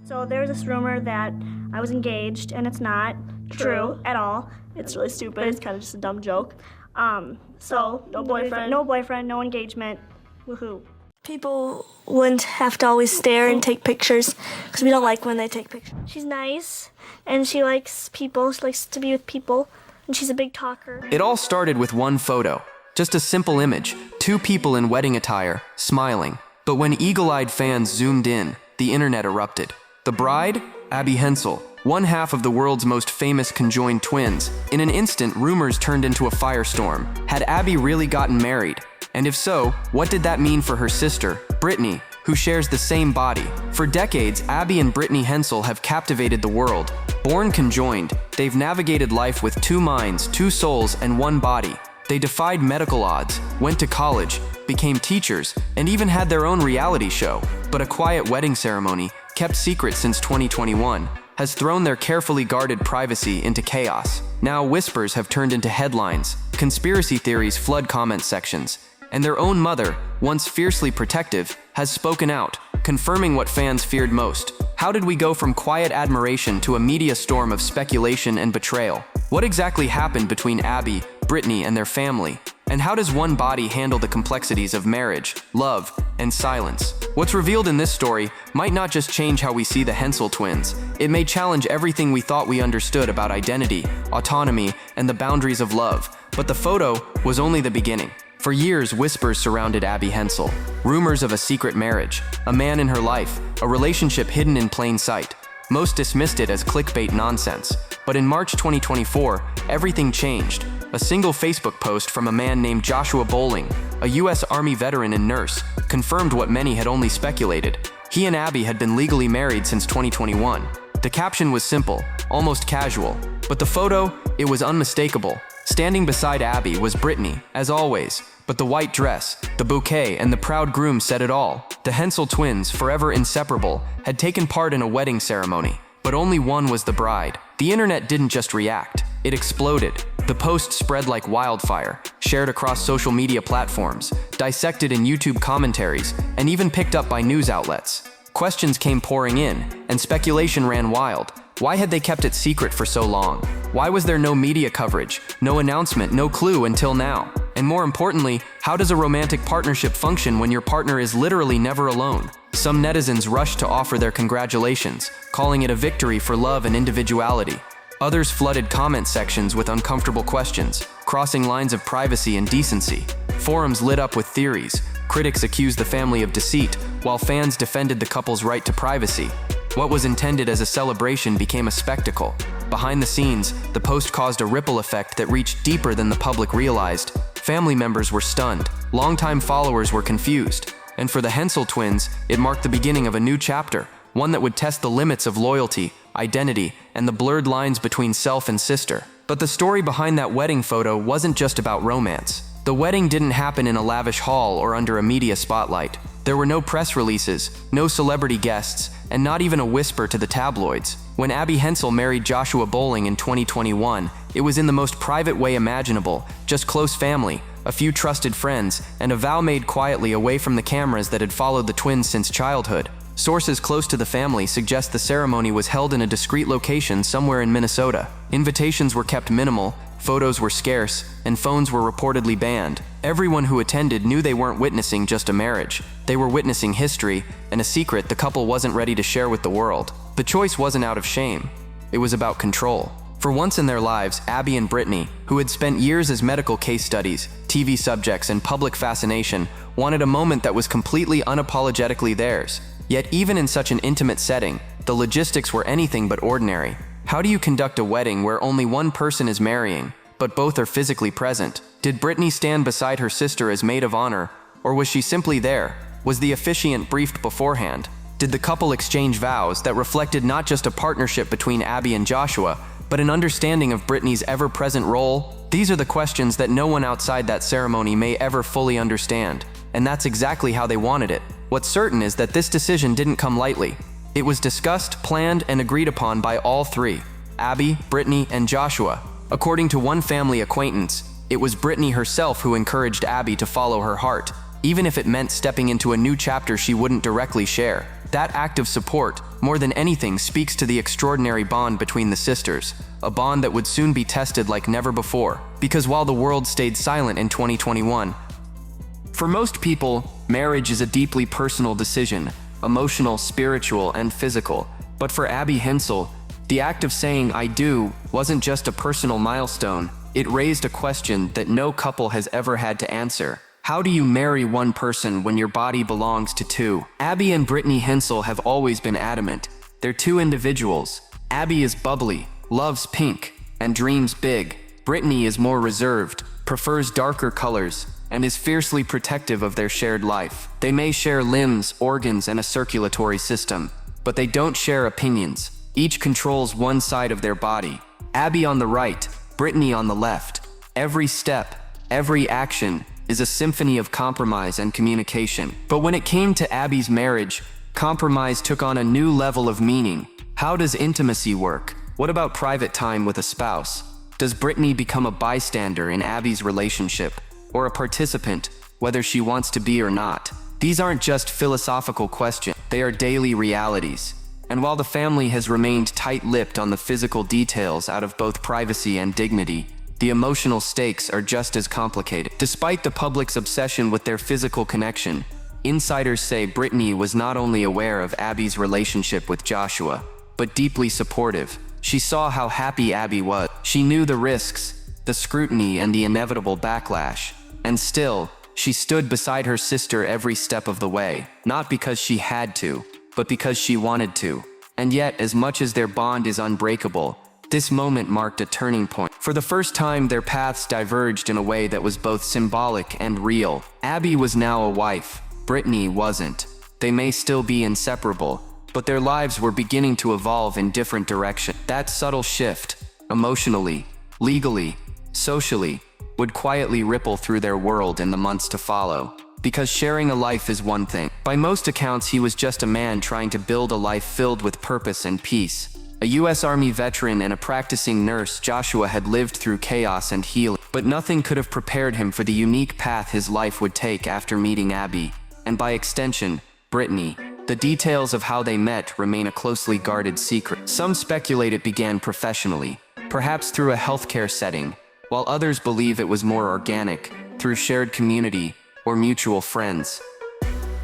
So there was this rumor that I was engaged, and it's not true at all. It's really stupid. It's kind of just a dumb joke. So no boyfriend, no engagement. Woohoo. People wouldn't have to always stare and take pictures because we don't like when they take pictures. She's nice, and she likes people. She likes to be with people, and she's a big talker. It all started with one photo. Just a simple image, two people in wedding attire, smiling. But when eagle-eyed fans zoomed in, the internet erupted. The bride? Abby Hensel, one half of the world's most famous conjoined twins. In an instant, rumors turned into a firestorm. Had Abby really gotten married? And if so, what did that mean for her sister, Brittany, who shares the same body? For decades, Abby and Brittany Hensel have captivated the world. Born conjoined, they've navigated life with two minds, two souls, and one body. They defied medical odds, went to college, became teachers, and even had their own reality show. But a quiet wedding ceremony, kept secret since 2021, has thrown their carefully guarded privacy into chaos. Now whispers have turned into headlines, conspiracy theories flood comment sections, and their own mother, once fiercely protective, has spoken out, confirming what fans feared most. How did we go from quiet admiration to a media storm of speculation and betrayal? What exactly happened between Abby, Brittany, and their family? And how does one body handle the complexities of marriage, love, and silence? What's revealed in this story might not just change how we see the Hensel twins. It may challenge everything we thought we understood about identity, autonomy, and the boundaries of love. But the photo was only the beginning. For years, whispers surrounded Abby Hensel. Rumors of a secret marriage, a man in her life, a relationship hidden in plain sight. Most dismissed it as clickbait nonsense. But in March 2024, everything changed. A single Facebook post from a man named Joshua Bowling, a U.S. Army veteran and nurse, confirmed what many had only speculated. He and Abby had been legally married since 2021. The caption was simple, almost casual, but the photo, it was unmistakable. Standing beside Abby was Brittany, as always, but the white dress, the bouquet, and the proud groom said it all. The Hensel twins, forever inseparable, had taken part in a wedding ceremony, but only one was the bride. The internet didn't just react, it exploded. The post spread like wildfire, shared across social media platforms, dissected in YouTube commentaries, and even picked up by news outlets. Questions came pouring in, and speculation ran wild. Why had they kept it secret for so long? Why was there no media coverage, no announcement, no clue until now? And more importantly, how does a romantic partnership function when your partner is literally never alone? Some netizens rushed to offer their congratulations, calling it a victory for love and individuality. Others flooded comment sections with uncomfortable questions, crossing lines of privacy and decency. Forums lit up with theories. Critics accused the family of deceit, while fans defended the couple's right to privacy. What was intended as a celebration became a spectacle. Behind the scenes, the post caused a ripple effect that reached deeper than the public realized. Family members were stunned, longtime followers were confused, and for the Hensel twins, it marked the beginning of a new chapter, one that would test the limits of loyalty, identity, and the blurred lines between self and sister. But the story behind that wedding photo wasn't just about romance. The wedding didn't happen in a lavish hall or under a media spotlight. There were no press releases, no celebrity guests, and not even a whisper to the tabloids. When Abby Hensel married Joshua Bowling in 2021, it was in the most private way imaginable, just close family, a few trusted friends, and a vow made quietly away from the cameras that had followed the twins since childhood. Sources close to the family suggest the ceremony was held in a discreet location somewhere in Minnesota. Invitations were kept minimal, photos were scarce, and phones were reportedly banned. Everyone who attended knew they weren't witnessing just a marriage. They were witnessing history, and a secret the couple wasn't ready to share with the world. The choice wasn't out of shame. It was about control. For once in their lives, Abby and Brittany, who had spent years as medical case studies, TV subjects, and public fascination, wanted a moment that was completely unapologetically theirs. Yet even in such an intimate setting, the logistics were anything but ordinary. How do you conduct a wedding where only one person is marrying, but both are physically present? Did Brittany stand beside her sister as maid of honor, or was she simply there? Was the officiant briefed beforehand? Did the couple exchange vows that reflected not just a partnership between Abby and Joshua, but an understanding of Brittany's ever-present role? These are the questions that no one outside that ceremony may ever fully understand, and that's exactly how they wanted it. What's certain is that this decision didn't come lightly. It was discussed, planned, and agreed upon by all three, Abby, Brittany, and Joshua. According to one family acquaintance, it was Brittany herself who encouraged Abby to follow her heart, even if it meant stepping into a new chapter she wouldn't directly share. That act of support, more than anything, speaks to the extraordinary bond between the sisters, a bond that would soon be tested like never before, because while the world stayed silent in 2021, for most people, marriage is a deeply personal decision, emotional, spiritual, and physical. But for Abby Hensel, the act of saying "I do" wasn't just a personal milestone, it raised a question that no couple has ever had to answer. How do you marry one person when your body belongs to two? Abby and Brittany Hensel have always been adamant. They're two individuals. Abby is bubbly, loves pink, and dreams big. Brittany is more reserved, prefers darker colors, and is fiercely protective of their shared life. They may share limbs, organs, and a circulatory system, but they don't share opinions. Each controls one side of their body. Abby on the right, Brittany on the left. Every step, every action is a symphony of compromise and communication. But when it came to Abby's marriage, compromise took on a new level of meaning. How does intimacy work? What about private time with a spouse? Does Brittany become a bystander in Abby's relationship, or a participant, whether she wants to be or not? These aren't just philosophical questions, they are daily realities. And while the family has remained tight-lipped on the physical details out of both privacy and dignity, the emotional stakes are just as complicated. Despite the public's obsession with their physical connection, insiders say Brittany was not only aware of Abby's relationship with Joshua, but deeply supportive. She saw how happy Abby was. She knew the risks, the scrutiny, and the inevitable backlash. And still, she stood beside her sister every step of the way, not because she had to, but because she wanted to. And yet, as much as their bond is unbreakable, this moment marked a turning point. For the first time, their paths diverged in a way that was both symbolic and real. Abby was now a wife. Brittany wasn't. They may still be inseparable, but their lives were beginning to evolve in different directions. That subtle shift, emotionally, legally, socially, would quietly ripple through their world in the months to follow. Because sharing a life is one thing. By most accounts, he was just a man trying to build a life filled with purpose and peace. A U.S. Army veteran and a practicing nurse, Joshua had lived through chaos and healing. But nothing could have prepared him for the unique path his life would take after meeting Abby, and by extension, Brittany. The details of how they met remain a closely guarded secret. Some speculate it began professionally, perhaps through a healthcare setting, while others believe it was more organic, through shared community or mutual friends.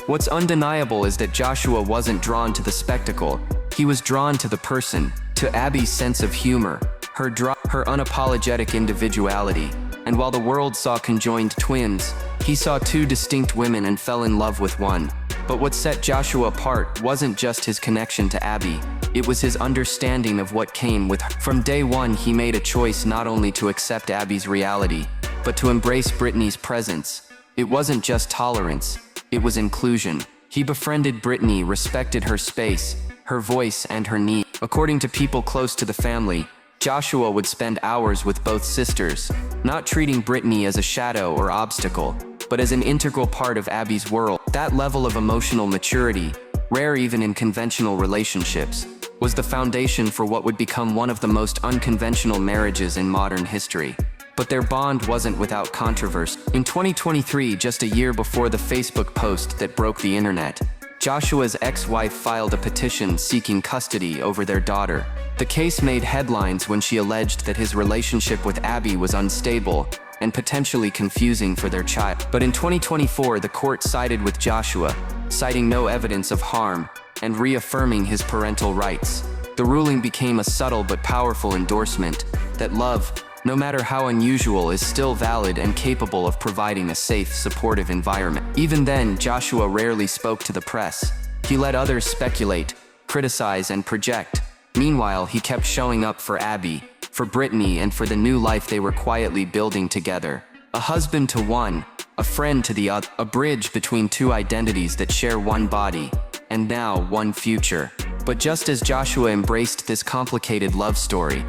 What's undeniable is that Joshua wasn't drawn to the spectacle. He was drawn to the person, to Abby's sense of humor, her unapologetic individuality. And while the world saw conjoined twins, he saw two distinct women and fell in love with one. But what set Joshua apart wasn't just his connection to Abby, it was his understanding of what came with her. From day one, he made a choice not only to accept Abby's reality, but to embrace Brittany's presence. It wasn't just tolerance, it was inclusion. He befriended Brittany, respected her space, her voice, and her needs. According to people close to the family, Joshua would spend hours with both sisters, not treating Brittany as a shadow or obstacle, but as an integral part of Abby's world. That level of emotional maturity, rare even in conventional relationships, was the foundation for what would become one of the most unconventional marriages in modern history. But their bond wasn't without controversy. In 2023, just a year before the Facebook post that broke the internet, Joshua's ex-wife filed a petition seeking custody over their daughter. The case made headlines when she alleged that his relationship with Abby was unstable and potentially confusing for their child. But in 2024, the court sided with Joshua, citing no evidence of harm and reaffirming his parental rights. The ruling became a subtle but powerful endorsement that love, no matter how unusual, is still valid and capable of providing a safe, supportive environment. Even then, Joshua rarely spoke to the press. He let others speculate, criticize, and project. Meanwhile, he kept showing up for Abby, for Brittany, and for the new life they were quietly building together. A husband to one, a friend to the other, a bridge between two identities that share one body, and now one future. But just as Joshua embraced this complicated love story,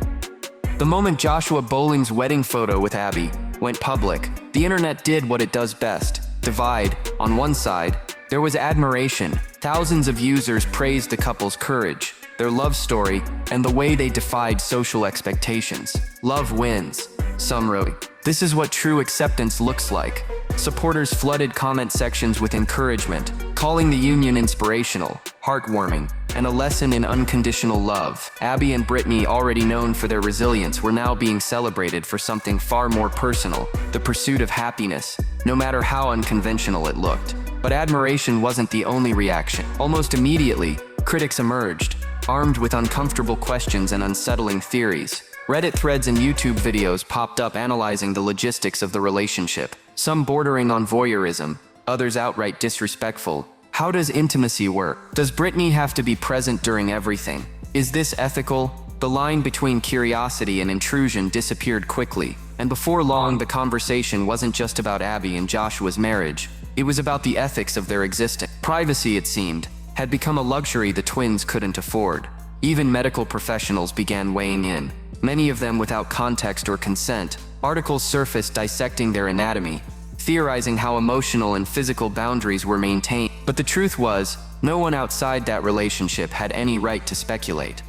the moment Joshua Bowling's wedding photo with Abby went public, the internet did what it does best: divide. On one side, there was admiration. Thousands of users praised the couple's courage, their love story, and the way they defied social expectations. Love wins, some wrote. This is what true acceptance looks like. Supporters flooded comment sections with encouragement, calling the union inspirational. heartwarming, and a lesson in unconditional love. Abby and Brittany, already known for their resilience, were now being celebrated for something far more personal: the pursuit of happiness, no matter how unconventional it looked. But admiration wasn't the only reaction. Almost immediately, critics emerged, armed with uncomfortable questions and unsettling theories. Reddit threads and YouTube videos popped up analyzing the logistics of the relationship, some bordering on voyeurism, others outright disrespectful. How does intimacy work? Does Brittany have to be present during everything? Is this ethical? The line between curiosity and intrusion disappeared quickly, and before long the conversation wasn't just about Abby and Joshua's marriage. It was about the ethics of their existence. Privacy, it seemed, had become a luxury the twins couldn't afford. Even medical professionals began weighing in, many of them without context or consent. Articles surfaced dissecting their anatomy, theorizing how emotional and physical boundaries were maintained. But the truth was, no one outside that relationship had any right to speculate.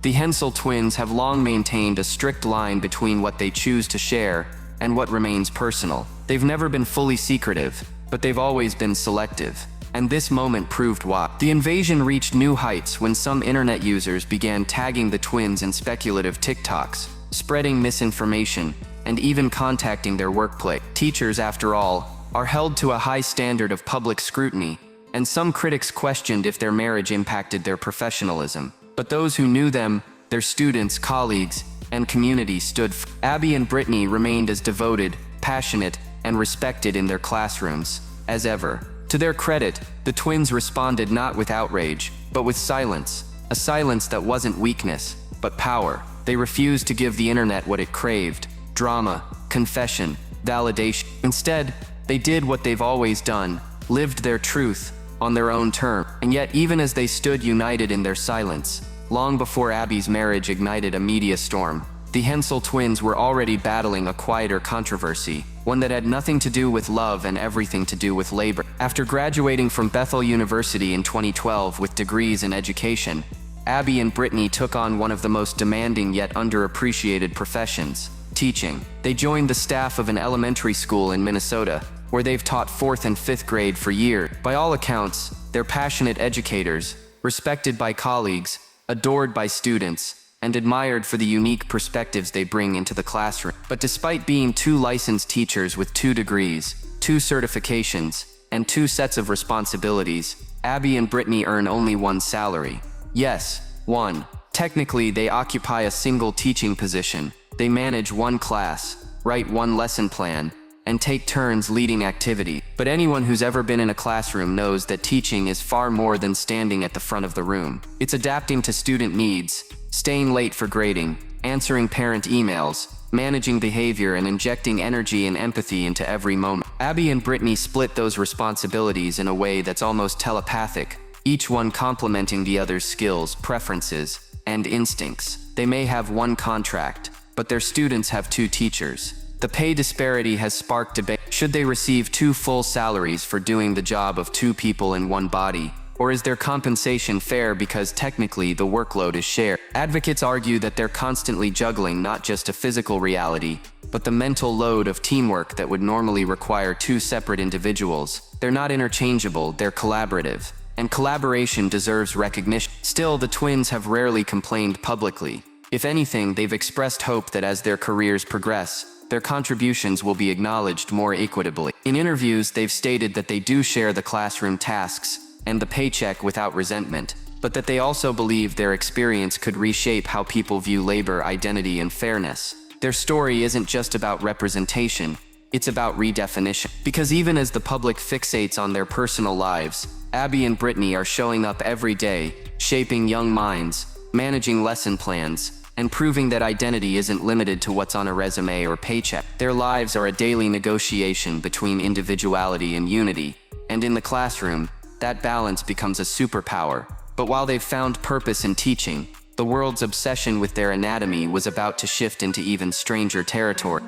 The Hensel twins have long maintained a strict line between what they choose to share and what remains personal. They've never been fully secretive, but they've always been selective. And this moment proved why. The invasion reached new heights when some internet users began tagging the twins in speculative TikToks, spreading misinformation, and even contacting their workplace. Teachers, after all, are held to a high standard of public scrutiny, and some critics questioned if their marriage impacted their professionalism. But those who knew them, their students, colleagues, and community stood firm. Abby and Brittany remained as devoted, passionate, and respected in their classrooms as ever. To their credit, the twins responded not with outrage, but with silence, a silence that wasn't weakness, but power. They refused to give the internet what it craved: drama, confession, validation. Instead, they did what they've always done, lived their truth on their own terms. And yet, even as they stood united in their silence, long before Abby's marriage ignited a media storm, the Hensel twins were already battling a quieter controversy, one that had nothing to do with love and everything to do with labor. After graduating from Bethel University in 2012 with degrees in education, Abby and Brittany took on one of the most demanding yet underappreciated professions: teaching. They joined the staff of an elementary school in Minnesota, where they've taught 4th and 5th grade for years. By all accounts, they're passionate educators, respected by colleagues, adored by students, and admired for the unique perspectives they bring into the classroom. But despite being 2 licensed teachers with 2 degrees, 2 certifications, and 2 sets of responsibilities, Abby and Brittany earn only 1 salary. Yes, 1. Technically, they occupy a single teaching position. They manage 1 class, write 1 lesson plan, and take turns leading activity. But anyone who's ever been in a classroom knows that teaching is far more than standing at the front of the room. It's adapting to student needs, staying late for grading, answering parent emails, managing behavior, and injecting energy and empathy into every moment. Abby and Brittany split those responsibilities in a way that's almost telepathic, each one complementing the other's skills, preferences, and instincts. They may have 1 contract, but their students have 2 teachers. The pay disparity has sparked debate. Should they receive 2 full salaries for doing the job of 2 people in 1 body? Or is their compensation fair because technically the workload is shared? Advocates argue that they're constantly juggling not just a physical reality, but the mental load of teamwork that would normally require 2 separate individuals. They're not interchangeable, they're collaborative. And collaboration deserves recognition. Still, the twins have rarely complained publicly. If anything, they've expressed hope that as their careers progress, their contributions will be acknowledged more equitably. In interviews, they've stated that they do share the classroom tasks and the paycheck without resentment, but that they also believe their experience could reshape how people view labor, identity, and fairness. Their story isn't just about representation, it's about redefinition. Because even as the public fixates on their personal lives, Abby and Brittany are showing up every day, shaping young minds, managing lesson plans, and proving that identity isn't limited to what's on a resume or paycheck. Their lives are a daily negotiation between individuality and unity, and in the classroom, that balance becomes a superpower. But while they've found purpose in teaching, the world's obsession with their anatomy was about to shift into even stranger territory.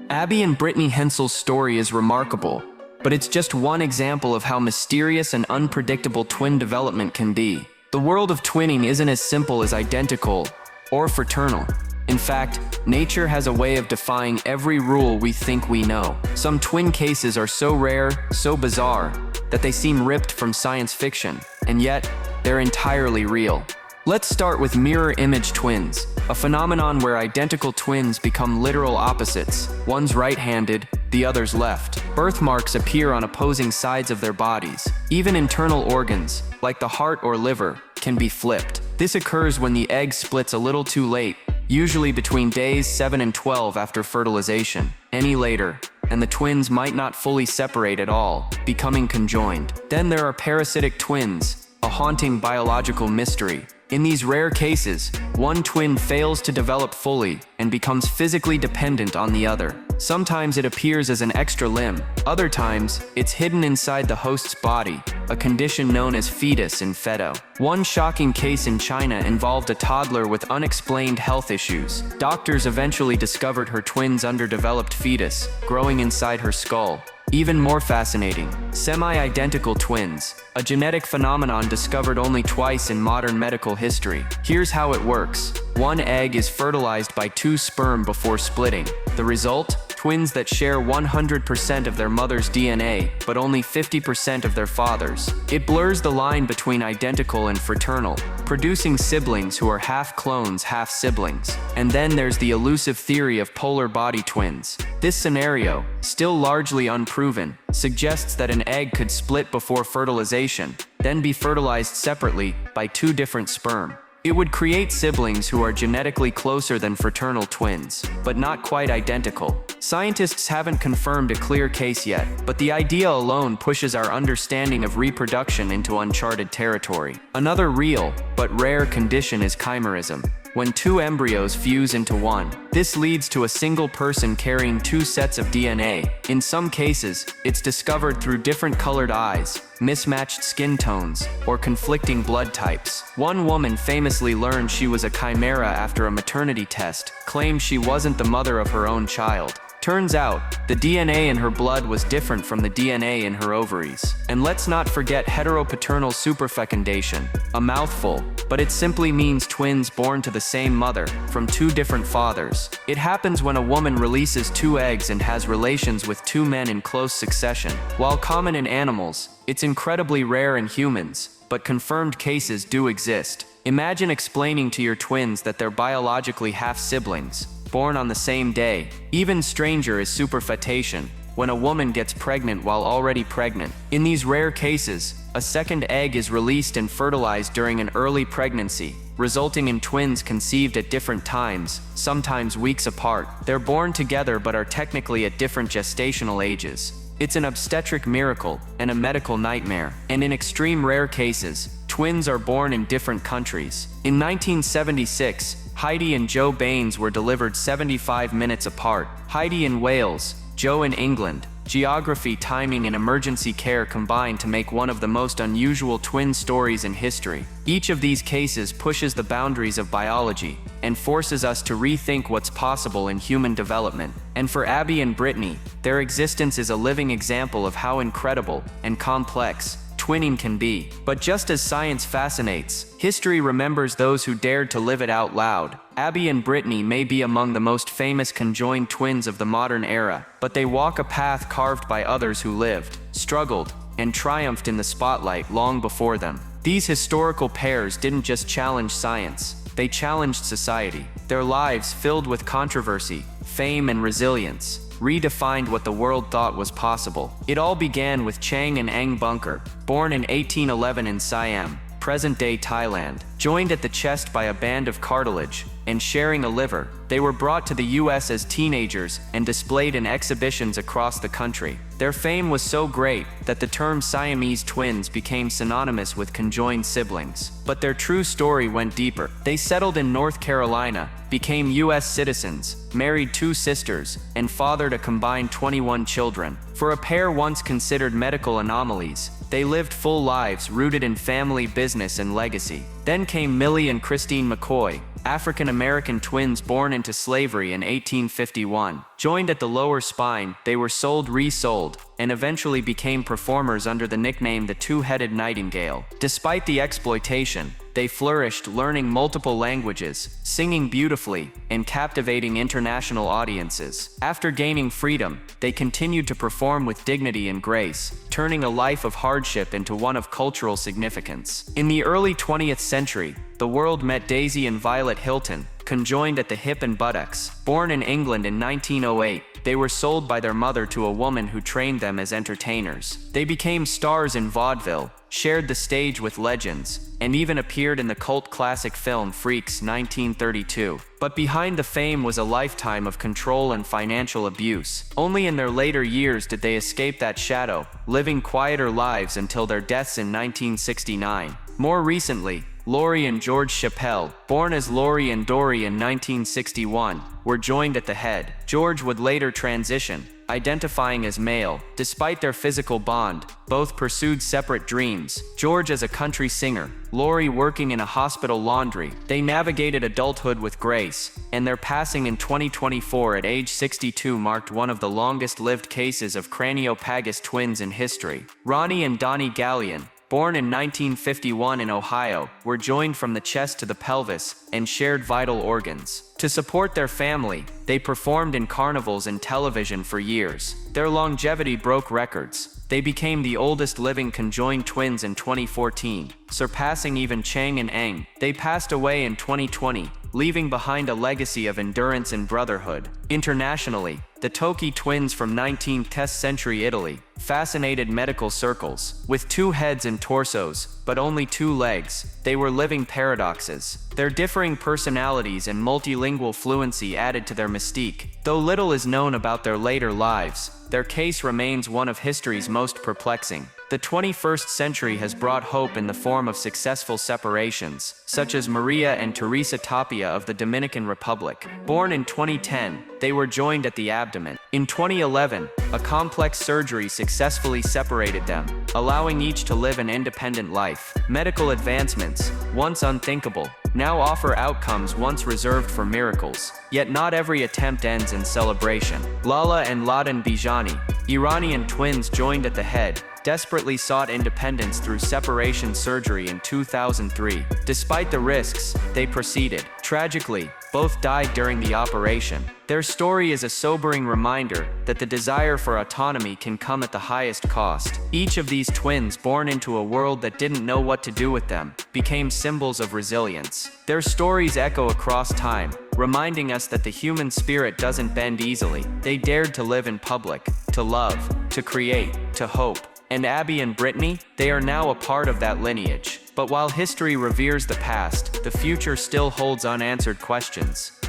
Abby and Brittany Hensel's story is remarkable, but it's just one example of how mysterious and unpredictable twin development can be. The world of twinning isn't as simple as identical or fraternal. In fact, nature has a way of defying every rule we think we know. Some twin cases are so rare, so bizarre, that they seem ripped from science fiction. And yet, they're entirely real. Let's start with mirror image twins, a phenomenon where identical twins become literal opposites. One's right-handed, the other's left. Birthmarks appear on opposing sides of their bodies. Even internal organs, like the heart or liver, can be flipped. This occurs when the egg splits a little too late, usually between days 7 and 12 after fertilization. Any later, and the twins might not fully separate at all, becoming conjoined. Then there are parasitic twins, a haunting biological mystery. In these rare cases, one twin fails to develop fully and becomes physically dependent on the other. Sometimes it appears as an extra limb. Other times, it's hidden inside the host's body, a condition known as fetus-in-fetu. One shocking case in China involved a toddler with unexplained health issues. Doctors eventually discovered her twin's underdeveloped fetus growing inside her skull. Even more fascinating, semi-identical twins, a genetic phenomenon discovered only twice in modern medical history. Here's how it works. One egg is fertilized by 2 sperm before splitting. The result? Twins that share 100% of their mother's DNA, but only 50% of their father's. It blurs the line between identical and fraternal, producing siblings who are half clones, half siblings. And then there's the elusive theory of polar body twins. This scenario, still largely unproven, suggests that an egg could split before fertilization, then be fertilized separately by 2 different sperm. It would create siblings who are genetically closer than fraternal twins, but not quite identical. Scientists haven't confirmed a clear case yet, but the idea alone pushes our understanding of reproduction into uncharted territory. Another real, but rare condition is chimerism, when 2 embryos fuse into one. This leads to a single person carrying 2 sets of DNA. In some cases, it's discovered through different colored eyes, mismatched skin tones, or conflicting blood types. One woman famously learned she was a chimera after a maternity test, claimed she wasn't the mother of her own child. Turns out, the DNA in her blood was different from the DNA in her ovaries. And let's not forget heteropaternal superfecundation, a mouthful, but it simply means twins born to the same mother, from 2 different fathers. It happens when a woman releases 2 eggs and has relations with 2 men in close succession. While common in animals, it's incredibly rare in humans, but confirmed cases do exist. Imagine explaining to your twins that they're biologically half-siblings, born on the same day. Even stranger is superfetation, when a woman gets pregnant while already pregnant. In these rare cases, a second egg is released and fertilized during an early pregnancy, resulting in twins conceived at different times, sometimes weeks apart. They're born together but are technically at different gestational ages. It's an obstetric miracle and a medical nightmare. And in extreme rare cases, twins are born in different countries. In 1976, Heidi and Joe Baines were delivered 75 minutes apart. Heidi in Wales, Joe in England. Geography, timing, and emergency care combined to make one of the most unusual twin stories in history. Each of these cases pushes the boundaries of biology and forces us to rethink what's possible in human development. And for Abby and Brittany, their existence is a living example of how incredible and complex twinning can be. But just as science fascinates, history remembers those who dared to live it out loud. Abby and Brittany may be among the most famous conjoined twins of the modern era, but they walk a path carved by others who lived, struggled, and triumphed in the spotlight long before them. These historical pairs didn't just challenge science, they challenged society. Their lives, filled with controversy, fame, and resilience, redefined what the world thought was possible. It all began with Chang and Eng Bunker, born in 1811 in Siam, present-day Thailand. Joined at the chest by a band of cartilage and sharing a liver, they were brought to the US as teenagers and displayed in exhibitions across the country. Their fame was so great that the term Siamese twins became synonymous with conjoined siblings. But their true story went deeper. They settled in North Carolina, became US citizens, married 2 sisters, and fathered a combined 21 children. For a pair once considered medical anomalies, they lived full lives rooted in family, business, and legacy. Then came Millie and Christine McCoy, African-American twins born into slavery in 1851. Joined at the lower spine, they were resold, and eventually became performers under the nickname the Two-Headed Nightingale. Despite the exploitation, they flourished, learning multiple languages, singing beautifully, and captivating international audiences. After gaining freedom, they continued to perform with dignity and grace, turning a life of hardship into one of cultural significance. In the early 20th century, the world met Daisy and Violet Hilton, conjoined at the hip and buttocks. Born in England in 1908, they were sold by their mother to a woman who trained them as entertainers. They became stars in vaudeville, shared the stage with legends, and even appeared in the cult classic film Freaks 1932. But behind the fame was a lifetime of control and financial abuse. Only in their later years did they escape that shadow, living quieter lives until their deaths in 1969. More recently, Laurie and George Chappelle, born as Laurie and Dory in 1961, were joined at the head. George would later transition, identifying as male. Despite their physical bond, both pursued separate dreams. George as a country singer, Laurie working in a hospital laundry. They navigated adulthood with grace, and their passing in 2024 at age 62 marked one of the longest-lived cases of craniopagus twins in history. Ronnie and Donnie Gallion, born in 1951 in Ohio, were joined from the chest to the pelvis and shared vital organs. To support their family, they performed in carnivals and television for years. Their longevity broke records. They became the oldest living conjoined twins in 2014, surpassing even Chang and Eng. They passed away in 2020, leaving behind a legacy of endurance and brotherhood. Internationally, the Toki twins from 19th century Italy fascinated medical circles. With two heads and torsos, but only two legs, they were living paradoxes. Their differing personalities and multilingual fluency added to their mystique. Though little is known about their later lives, their case remains one of history's most perplexing. The 21st century has brought hope in the form of successful separations, such as Maria and Teresa Tapia of the Dominican Republic. Born in 2010, they were joined at the abdomen. In 2011, a complex surgery successfully separated them, allowing each to live an independent life. Medical advancements, once unthinkable, now offer outcomes once reserved for miracles. Yet not every attempt ends in celebration. Lala and Laden Bijani, Iranian twins joined at the head, desperately sought independence through separation surgery in 2003. Despite the risks, they proceeded. Tragically, both died during the operation. Their story is a sobering reminder that the desire for autonomy can come at the highest cost. Each of these twins, born into a world that didn't know what to do with them, became symbols of resilience. Their stories echo across time, reminding us that the human spirit doesn't bend easily. They dared to live in public, to love, to create, to hope. And Abby and Brittany, they are now a part of that lineage. But while history reveres the past, the future still holds unanswered questions.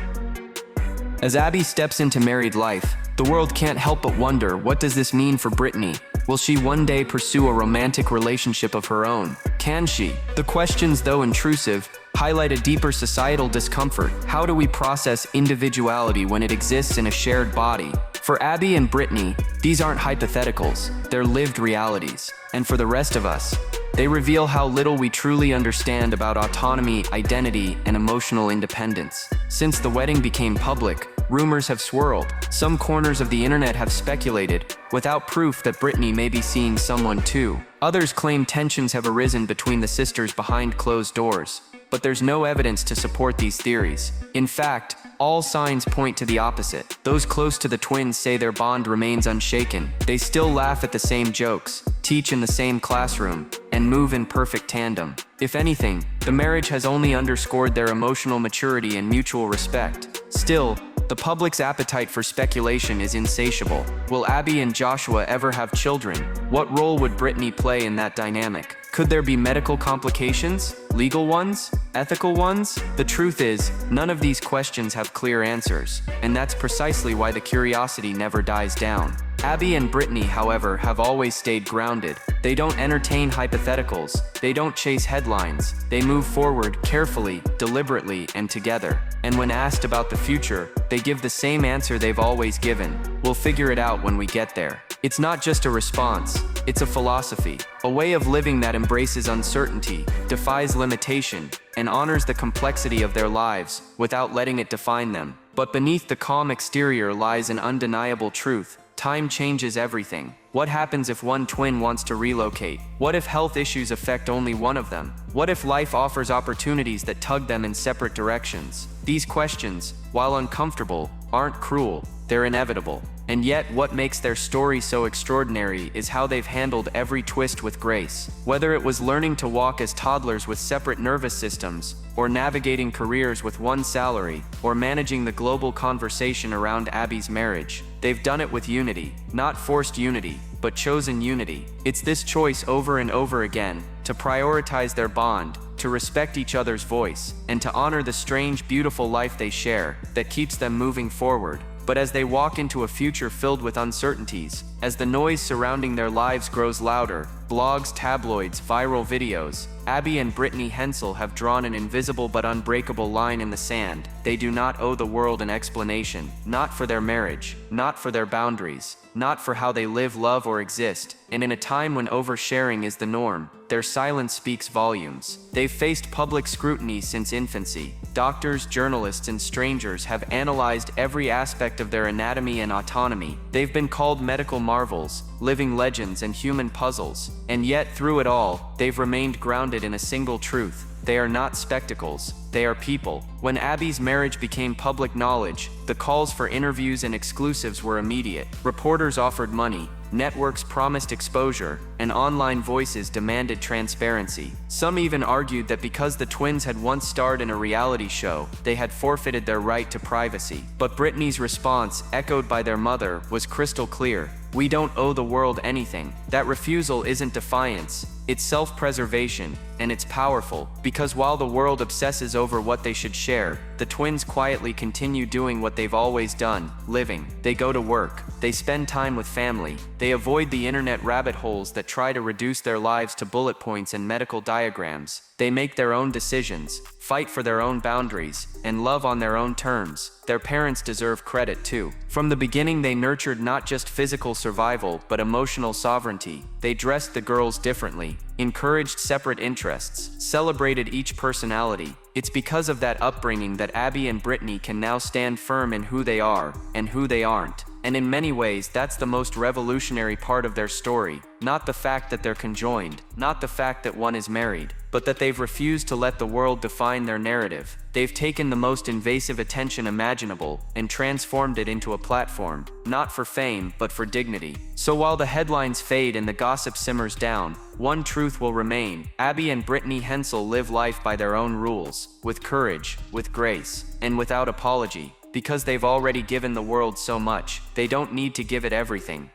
As Abby steps into married life, the world can't help but wonder, what does this mean for Brittany? Will she one day pursue a romantic relationship of her own? Can she? The questions, though intrusive, highlight a deeper societal discomfort. How do we process individuality when it exists in a shared body? For Abby and Brittany, these aren't hypotheticals, they're lived realities. And for the rest of us, they reveal how little we truly understand about autonomy, identity, and emotional independence. Since the wedding became public, rumors have swirled. Some corners of the internet have speculated, without proof, that Brittany may be seeing someone too. Others claim tensions have arisen between the sisters behind closed doors. But there's no evidence to support these theories. In fact, all signs point to the opposite. Those close to the twins say their bond remains unshaken. They still laugh at the same jokes, teach in the same classroom, and move in perfect tandem. If anything, the marriage has only underscored their emotional maturity and mutual respect. Still, the public's appetite for speculation is insatiable. Will Abby and Joshua ever have children? What role would Brittany play in that dynamic? Could there be medical complications? Legal ones? Ethical ones? The truth is, none of these questions have clear answers, and that's precisely why the curiosity never dies down. Abby and Brittany, however, have always stayed grounded. They don't entertain hypotheticals, they don't chase headlines, they move forward carefully, deliberately, and together. And when asked about the future, they give the same answer they've always given: we'll figure it out when we get there. It's not just a response, it's a philosophy, a way of living that embraces uncertainty, defies limitation, and honors the complexity of their lives without letting it define them. But beneath the calm exterior lies an undeniable truth. Time changes everything. What happens if one twin wants to relocate? What if health issues affect only one of them? What if life offers opportunities that tug them in separate directions? These questions, while uncomfortable, aren't cruel, they're inevitable. And yet, what makes their story so extraordinary is how they've handled every twist with grace. Whether it was learning to walk as toddlers with separate nervous systems, or navigating careers with one salary, or managing the global conversation around Abby's marriage, they've done it with unity. Not forced unity, but chosen unity. It's this choice over and over again, to prioritize their bond, to respect each other's voice, and to honor the strange, beautiful life they share, that keeps them moving forward. But as they walk into a future filled with uncertainties, as the noise surrounding their lives grows louder, blogs, tabloids, viral videos, Abby and Brittany Hensel have drawn an invisible but unbreakable line in the sand. They do not owe the world an explanation, not for their marriage, not for their boundaries, not for how they live, love, or exist. And in a time when oversharing is the norm, their silence speaks volumes. They've faced public scrutiny since infancy. Doctors, journalists, and strangers have analyzed every aspect of their anatomy and autonomy. They've been called medical marvels, living legends, and human puzzles. And yet, through it all, they've remained grounded in a single truth. They are not spectacles, they are people. When Abby's marriage became public knowledge, the calls for interviews and exclusives were immediate. Reporters offered money, networks promised exposure, and online voices demanded transparency. Some even argued that because the twins had once starred in a reality show, they had forfeited their right to privacy. But Brittany's response, echoed by their mother, was crystal clear. We don't owe the world anything. That refusal isn't defiance, it's self-preservation, and it's powerful, because while the world obsesses over what they should share, the twins quietly continue doing what they've always done, living. They go to work, they spend time with family, they avoid the internet rabbit holes that try to reduce their lives to bullet points and medical diagrams. They make their own decisions, fight for their own boundaries, and love on their own terms. Their parents deserve credit too. From the beginning, they nurtured not just physical survival, but emotional sovereignty. They dressed the girls differently, encouraged separate interests, celebrated each personality. It's because of that upbringing that Abby and Brittany can now stand firm in who they are and who they aren't. And in many ways, that's the most revolutionary part of their story. Not the fact that they're conjoined, not the fact that one is married, but that they've refused to let the world define their narrative. They've taken the most invasive attention imaginable and transformed it into a platform, not for fame, but for dignity. So while the headlines fade and the gossip simmers down, one truth will remain. Abby and Brittany Hensel live life by their own rules, with courage, with grace, and without apology. Because they've already given the world so much, they don't need to give it everything.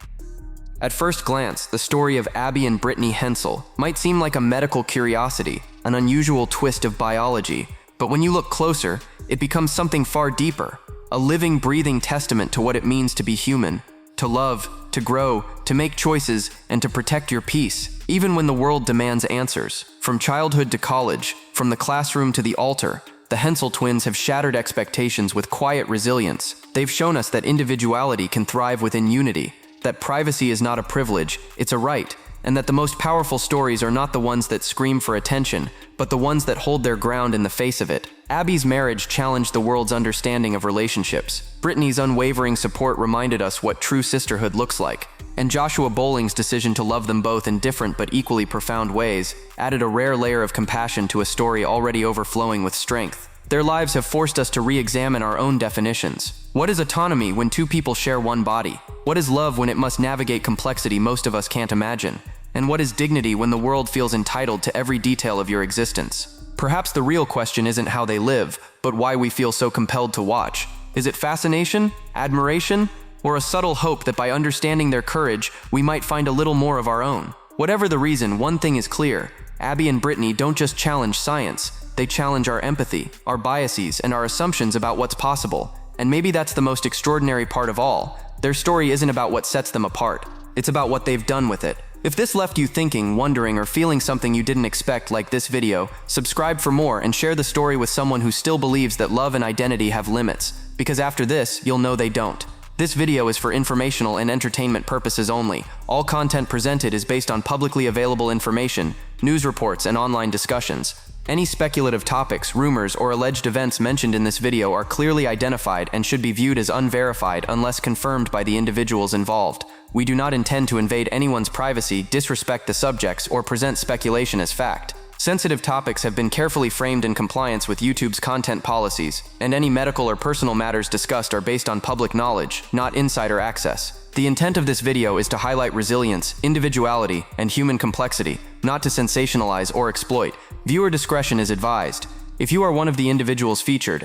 At first glance, the story of Abby and Brittany Hensel might seem like a medical curiosity, an unusual twist of biology, but when you look closer, it becomes something far deeper, a living, breathing testament to what it means to be human, to love, to grow, to make choices, and to protect your peace, even when the world demands answers. From childhood to college, from the classroom to the altar, the Hensel twins have shattered expectations with quiet resilience. They've shown us that individuality can thrive within unity, that privacy is not a privilege, it's a right, and that the most powerful stories are not the ones that scream for attention, but the ones that hold their ground in the face of it. Abby's marriage challenged the world's understanding of relationships. Brittany's unwavering support reminded us what true sisterhood looks like. And Joshua Bowling's decision to love them both in different but equally profound ways added a rare layer of compassion to a story already overflowing with strength. Their lives have forced us to re-examine our own definitions. What is autonomy when two people share one body? What is love when it must navigate complexity most of us can't imagine? And what is dignity when the world feels entitled to every detail of your existence? Perhaps the real question isn't how they live, but why we feel so compelled to watch. Is it fascination, admiration, or a subtle hope that by understanding their courage, we might find a little more of our own? Whatever the reason, one thing is clear. Abby and Brittany don't just challenge science, they challenge our empathy, our biases, and our assumptions about what's possible. And maybe that's the most extraordinary part of all. Their story isn't about what sets them apart. It's about what they've done with it. If this left you thinking, wondering, or feeling something you didn't expect like this video, subscribe for more and share the story with someone who still believes that love and identity have limits. Because after this, you'll know they don't. This video is for informational and entertainment purposes only. All content presented is based on publicly available information, news reports, and online discussions. Any speculative topics, rumors, or alleged events mentioned in this video are clearly identified and should be viewed as unverified unless confirmed by the individuals involved. We do not intend to invade anyone's privacy, disrespect the subjects, or present speculation as fact. Sensitive topics have been carefully framed in compliance with YouTube's content policies, and any medical or personal matters discussed are based on public knowledge, not insider access. The intent of this video is to highlight resilience, individuality, and human complexity, not to sensationalize or exploit. Viewer discretion is advised. If you are one of the individuals featured,